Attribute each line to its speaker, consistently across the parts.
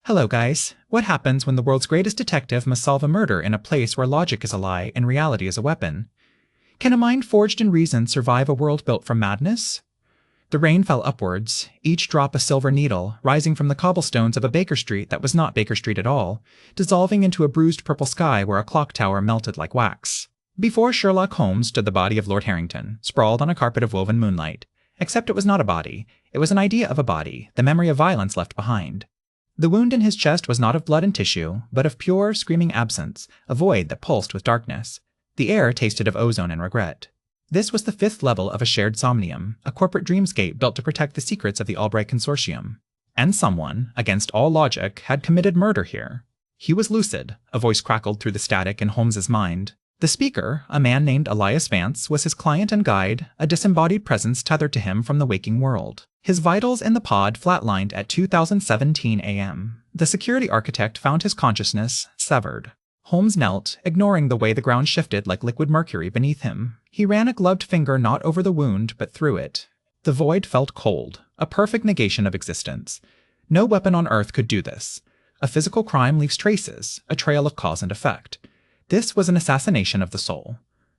Speaker 1: Hello guys, what happens when the world's greatest detective must solve a murder in a place where logic is a lie and reality is a weapon? Can a mind forged in reason survive a world built from madness? The rain fell upwards, each drop a silver needle, rising from the cobblestones of a Baker Street that was not Baker Street at all, dissolving into a bruised purple sky where a clock tower melted like wax. Before Sherlock Holmes stood the body of Lord Harrington, sprawled on a carpet of woven moonlight. Except it was not a body, it was an idea of a body, the memory of violence left behind. The wound in his chest was not of blood and tissue, but of pure, screaming absence, a void that pulsed with darkness. The air tasted of ozone and regret. This was the fifth level of a shared somnium, a corporate dreamscape built to protect the secrets of the Albright Consortium. And someone, against all logic, had committed murder here. He was lucid, a voice crackled through the static in Holmes's mind. The speaker, a man named Elias Vance, was his client and guide, a disembodied presence tethered to him from the waking world. His vitals in the pod flatlined at 2017 a.m. The security architect found his consciousness severed. Holmes knelt, ignoring the way the ground shifted like liquid mercury beneath him. He ran a gloved finger not over the wound, but through it. The void felt cold, a perfect negation of existence. No weapon on Earth could do this. A physical crime leaves traces, a trail of cause and effect. This was an assassination of the soul.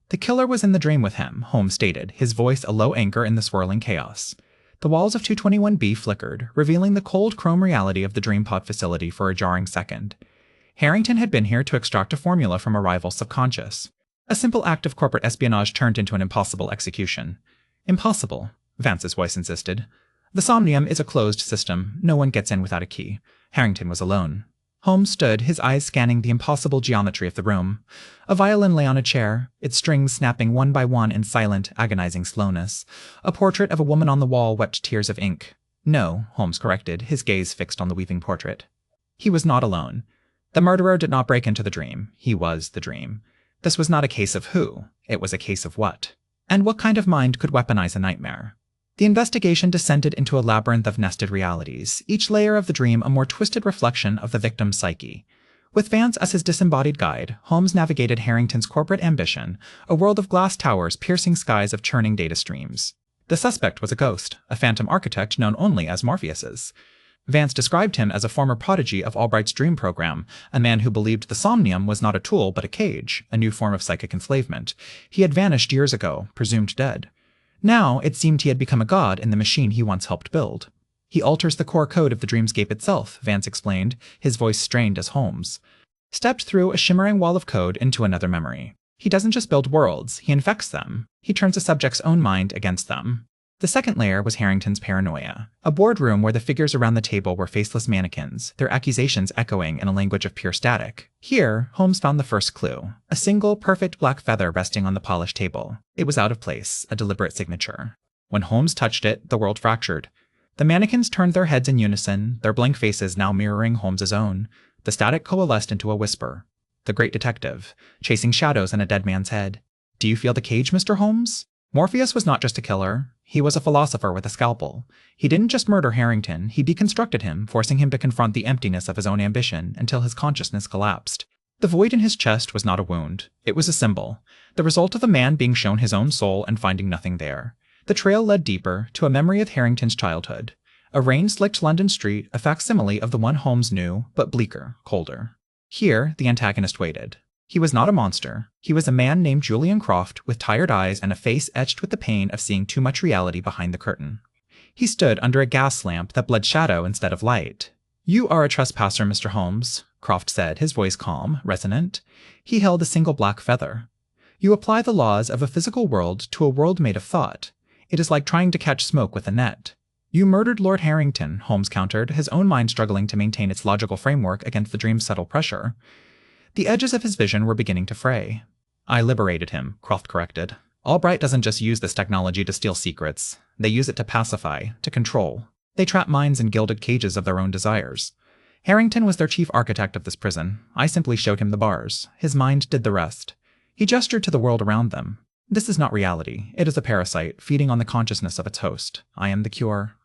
Speaker 1: The killer was in the dream with him, Holmes stated, his voice a low anchor in the swirling chaos. The walls of 221B flickered, revealing the cold chrome reality of the DreamPod facility for a jarring second. Harrington had been here to extract a formula from a rival's subconscious. A simple act of corporate espionage turned into an impossible execution. Impossible, Vance's voice insisted. The Somnium is a closed system. No one gets in without a key. Harrington was alone. Holmes stood, his eyes scanning the impossible geometry of the room. A violin lay on a chair, its strings snapping one by one in silent, agonizing slowness. A portrait of a woman on the wall wept tears of ink. No, Holmes corrected, his gaze fixed on the weeping portrait. He was not alone. The murderer did not break into the dream. He was the dream. This was not a case of who, it was a case of what. And what kind of mind could weaponize a nightmare? The investigation descended into a labyrinth of nested realities, each layer of the dream a more twisted reflection of the victim's psyche. With Vance as his disembodied guide, Holmes navigated Harrington's corporate ambition, a world of glass towers piercing skies of churning data streams. The suspect was a ghost, a phantom architect known only as Morpheus's. Vance described him as a former prodigy of Albright's dream program, a man who believed the Somnium was not a tool but a cage, a new form of psychic enslavement. He had vanished years ago, presumed dead. Now, it seemed he had become a god in the machine he once helped build. He alters the core code of the dreamscape itself, Vance explained, his voice strained as Holmes stepped through a shimmering wall of code into another memory. He doesn't just build worlds, he infects them. He turns a subject's own mind against them. The second layer was Harrington's paranoia, a boardroom where the figures around the table were faceless mannequins, their accusations echoing in a language of pure static. Here, Holmes found the first clue, a single, perfect black feather resting on the polished table. It was out of place, a deliberate signature. When Holmes touched it, the world fractured. The mannequins turned their heads in unison, their blank faces now mirroring Holmes's own. The static coalesced into a whisper. The great detective, chasing shadows in a dead man's head. Do you feel the cage, Mr. Holmes? Morpheus was not just a killer. He was a philosopher with a scalpel. He didn't just murder Harrington, he deconstructed him, forcing him to confront the emptiness of his own ambition until his consciousness collapsed. The void in his chest was not a wound. It was a symbol, the result of a man being shown his own soul and finding nothing there. The trail led deeper, to a memory of Harrington's childhood. A rain-slicked London street, a facsimile of the one Holmes knew, but bleaker, colder. Here, the antagonist waited. He was not a monster. He was a man named Julian Croft, with tired eyes and a face etched with the pain of seeing too much reality behind the curtain. He stood under a gas lamp that bled shadow instead of light. You are a trespasser, Mr. Holmes, Croft said, his voice calm, resonant. He held a single black feather. You apply the laws of a physical world to a world made of thought. It is like trying to catch smoke with a net. You murdered Lord Harrington, Holmes countered, his own mind struggling to maintain its logical framework against the dream's subtle pressure. The edges of his vision were beginning to fray. I liberated him, Croft corrected. Albright doesn't just use this technology to steal secrets. They use it to pacify, to control. They trap minds in gilded cages of their own desires. Harrington was their chief architect of this prison. I simply showed him the bars. His mind did the rest. He gestured to the world around them. This is not reality. It is a parasite, feeding on the consciousness of its host. I am the cure.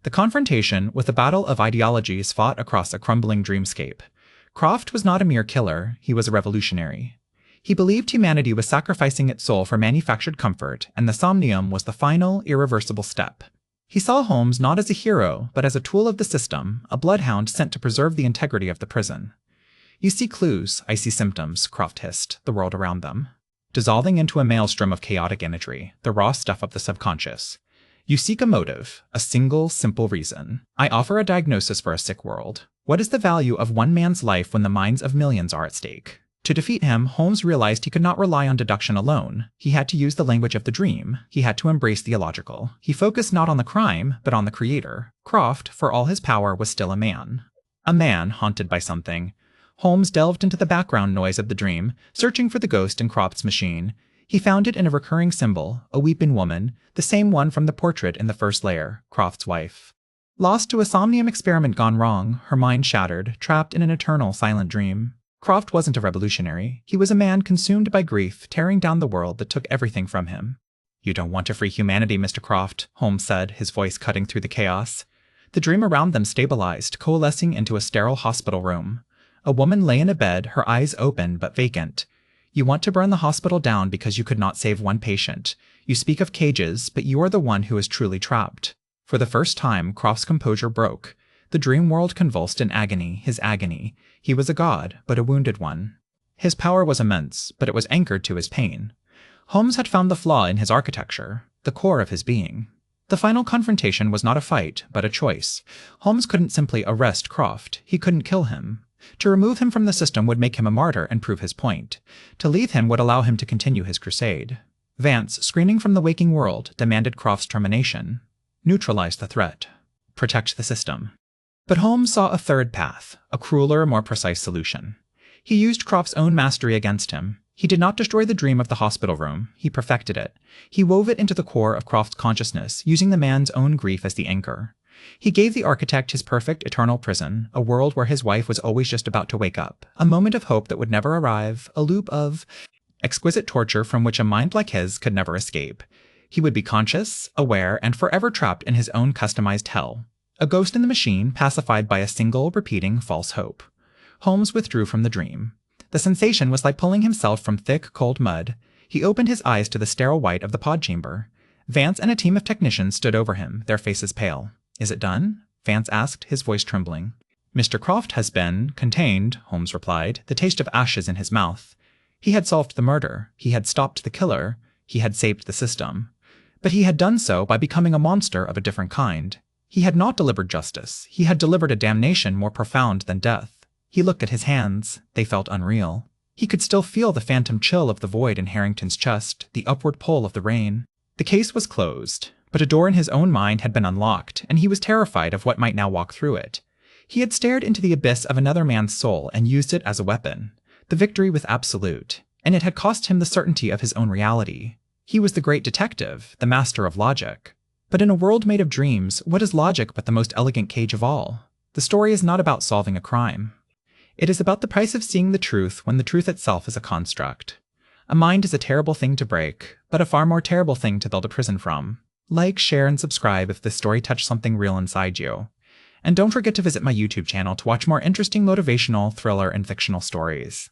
Speaker 1: The confrontation with a battle of ideologies fought across a crumbling dreamscape. Croft was not a mere killer, he was a revolutionary. He believed humanity was sacrificing its soul for manufactured comfort, and the Somnium was the final, irreversible step. He saw Holmes not as a hero, but as a tool of the system, a bloodhound sent to preserve the integrity of the prison. You see clues, I see symptoms, Croft hissed, the world around them. Dissolving into a maelstrom of chaotic imagery, the raw stuff of the subconscious. You seek a motive, a single, simple reason. I offer a diagnosis for a sick world. What is the value of one man's life when the minds of millions are at stake? To defeat him, Holmes realized he could not rely on deduction alone. He had to use the language of the dream. He had to embrace the illogical. He focused not on the crime, but on the creator. Croft, for all his power, was still a man. A man haunted by something. Holmes delved into the background noise of the dream, searching for the ghost in Croft's machine. He found it in a recurring symbol, a weeping woman, the same one from the portrait in the first layer, Croft's wife. Lost to a somnium experiment gone wrong, her mind shattered, trapped in an eternal silent dream. Croft wasn't a revolutionary. He was a man consumed by grief, tearing down the world that took everything from him. You don't want to free humanity, Mr. Croft, Holmes said, his voice cutting through the chaos. The dream around them stabilized, coalescing into a sterile hospital room. A woman lay in a bed, her eyes open but vacant. You want to burn the hospital down because you could not save one patient. You speak of cages, but you are the one who is truly trapped. For the first time, Croft's composure broke. The dream world convulsed in agony, his agony. He was a god, but a wounded one. His power was immense, but it was anchored to his pain. Holmes had found the flaw in his architecture, the core of his being. The final confrontation was not a fight, but a choice. Holmes couldn't simply arrest Croft. He couldn't kill him. To remove him from the system would make him a martyr and prove his point. To leave him would allow him to continue his crusade. Vance, screening from the waking world, demanded Croft's termination. Neutralize the threat. Protect the system. But Holmes saw a third path, a crueler, more precise solution. He used Croft's own mastery against him. He did not destroy the dream of the hospital room. He perfected it. He wove it into the core of Croft's consciousness, using the man's own grief as the anchor. He gave the architect his perfect, eternal prison, a world where his wife was always just about to wake up, a moment of hope that would never arrive, a loop of exquisite torture from which a mind like his could never escape. He would be conscious, aware, and forever trapped in his own customized hell. A ghost in the machine, pacified by a single, repeating false hope. Holmes withdrew from the dream. The sensation was like pulling himself from thick, cold mud. He opened his eyes to the sterile white of the pod chamber. Vance and a team of technicians stood over him, their faces pale. Is it done? Vance asked, his voice trembling. Mr. Croft has been contained, Holmes replied, the taste of ashes in his mouth. He had solved the murder. He had stopped the killer. He had saved the system. But he had done so by becoming a monster of a different kind. He had not delivered justice. He had delivered a damnation more profound than death. He looked at his hands. They felt unreal. He could still feel the phantom chill of the void in Harrington's chest, the upward pull of the rain. The case was closed, but a door in his own mind had been unlocked, and he was terrified of what might now walk through it. He had stared into the abyss of another man's soul and used it as a weapon. The victory was absolute, and it had cost him the certainty of his own reality. He was the great detective, the master of logic. But in a world made of dreams, what is logic but the most elegant cage of all? The story is not about solving a crime. It is about the price of seeing the truth when the truth itself is a construct. A mind is a terrible thing to break, but a far more terrible thing to build a prison from. Like, share, and subscribe if this story touched something real inside you. And don't forget to visit my YouTube channel to watch more interesting motivational, thriller, and fictional stories.